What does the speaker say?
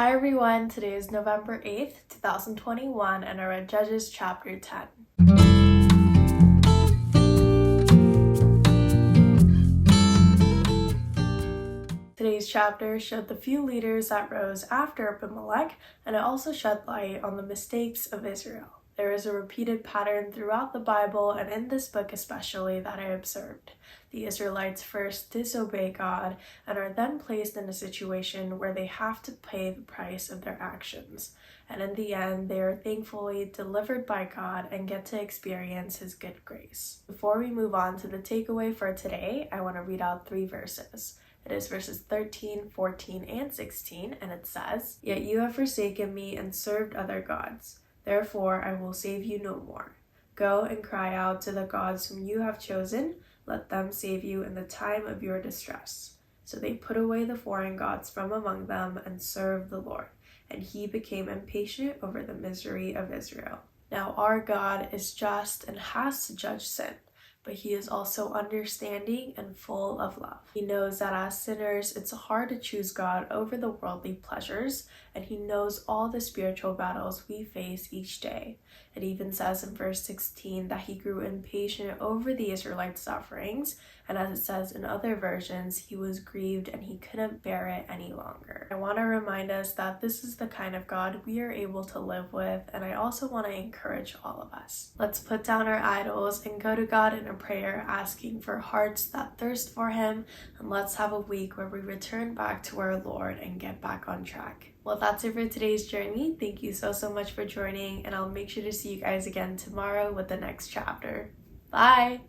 Hi everyone, today is November 8th, 2021, and I read Judges chapter 10. Today's chapter showed the few leaders that rose after Abimelech, and it also shed light on the mistakes of Israel. There is a repeated pattern throughout the Bible, and in this book especially, that I observed. The Israelites first disobey God and are then placed in a situation where they have to pay the price of their actions. And in the end, they are thankfully delivered by God and get to experience His good grace. Before we move on to the takeaway for today, I want to read out 3 verses. It is verses 13, 14, and 16, and it says, "Yet you have forsaken me and served other gods. Therefore I will save you no more. Go and cry out to the gods whom you have chosen. Let them save you in the time of your distress." So they put away the foreign gods from among them and served the Lord, and He became impatient over the misery of Israel. Now our God is just and has to judge sin, but He is also understanding and full of love. He knows that as sinners, it's hard to choose God over the worldly pleasures, and He knows all the spiritual battles we face each day. It even says in verse 16 that He grew impatient over the Israelites' sufferings, and as it says in other versions, He was grieved and He couldn't bear it any longer. I want to remind us that this is the kind of God we are able to live with, and I also want to encourage all of us. Let's put down our idols and go to God in a prayer, asking for hearts that thirst for Him, and let's have a week where we return back to our Lord and get back on track. Well, that's it for today's journey. Thank you so much for joining, and I'll make sure to see you guys again tomorrow with the next chapter. Bye!